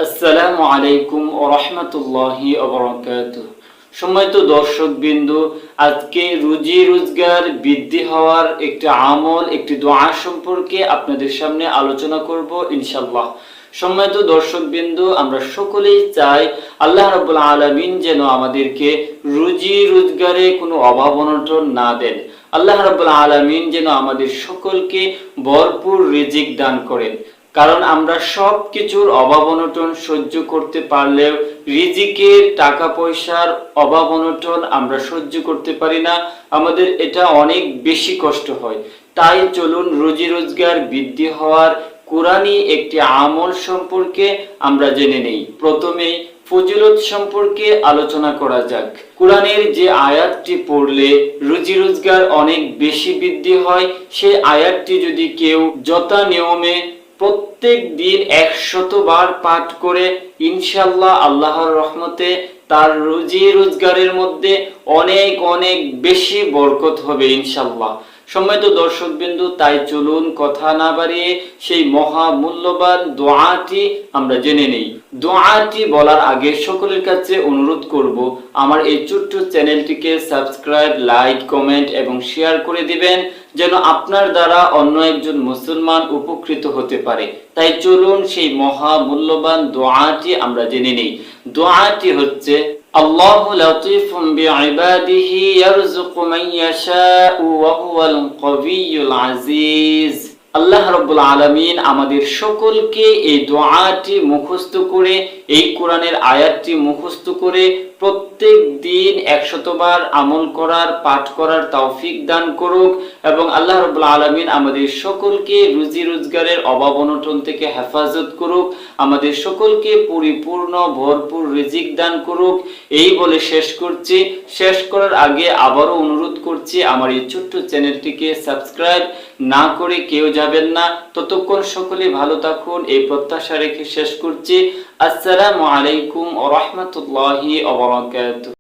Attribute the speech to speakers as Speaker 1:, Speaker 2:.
Speaker 1: আসসালামু আলাইকুম ওয়া রাহমাতুল্লাহি ওয়া বারাকাতুহু। সম্মানিত দর্শকবৃন্দ, আজকে রুজি রোজগার বৃদ্ধি হওয়ার একটি আমল, একটি দোয়া সম্পর্কে আপনাদের সামনে আলোচনা করব ইনশাআল্লাহ। সম্মানিত দর্শকবৃন্দ, আমরা সকলেই চাই আল্লাহ রাব্বুল আলামিন যেন আমাদেরকে রুজি রোজগারে কোনো অভাব অনটন না দেন। আল্লাহ রাব্বুল আলামিন যেন আমাদের সকলকে ভরপুর রিজিক দান করেন। কারণ আমরা সব কিছুর অভাব অনটন সহ্য করতে পারলেও রিজিকের, টাকা পয়সার অভাব অনটন আমরা সহ্য করতে পারি না। আমাদের এটা অনেক বেশি কষ্ট হয়। তাই চলুন রুজি রোজগার বৃদ্ধি হওয়ার কোরআনী একটি আমল সম্পর্কে আমরা জেনে নেই। প্রথমেই ফজিলত সম্পর্কে আলোচনা করা যাক। কোরআনের যে আয়াতটি পড়লে রুজি রোজগার অনেক বেশি বৃদ্ধি হয়, সেই আয়াতটি যদি কেউ যথা নিয়মে প্রত্যেক দিন 100 বার পাঠ করে, ইনশাআল্লাহ আল্লাহর রহমতে তার রুজি রোজগারের মধ্যে অনেক অনেক বেশি বরকত হবে ইনশাআল্লাহ। সম্মানিত দর্শকবৃন্দু, তাই চলুন কথা না বাড়িয়ে সেই মহা মূল্যবান দোয়াটি আমরা জেনে নেই। দোয়াটি বলার আগে সকলের কাছে অনুরোধ করব, আমার এই ছোট্ট চ্যানেলটিকে সাবস্ক্রাইব, লাইক, কমেন্ট এবং শেয়ার করে দিবেন, যেন আপনার দ্বারা অন্য একজন মুসলমান উপকৃত হতে পারে। তাই চলুন সেই মহা মূল্যবান দোয়াটি আমরা জেনে নেই। দোয়াটি হচ্ছে, আল্লাহু লাতীফুম বিইবাদিহি ইয়ারযুকু মান ইয়াশাউ ওয়া হুয়াল কাবিয়্যুল আজিজ। আল্লাহ রাব্বুল আলামিন আমাদের সকলকে এই দোয়াটি মুখস্থ করে, এই কোরআনের আয়াতটি মুখস্থ করে প্রত্যেক দিন 100 বার আমল করার, পাঠ করার তৌফিক দান করুক এবং আল্লাহ রাব্বুল আলামিন আমাদের সকলকে রুজি রোজগারের অভাব অনটন থেকে হেফাজত করুক, আমাদের সকলকে পরিপূর্ণ ভরপুর রিজিক দান করুক। এই বলে শেষ করছি। শেষ করার আগে আবারও অনুরোধ করছি, আমার এই ছোট্ট চ্যানেলটিকে সাবস্ক্রাইব না করে কেউ যাবেন না। ততক্ষণ সকলে ভালো থাকুন, এই প্রত্যাশা রেখে শেষ করছি। আসসালামু আলাইকুম ওয়া রাহমাতুল্লাহি ওয়া বারাকাতুহু।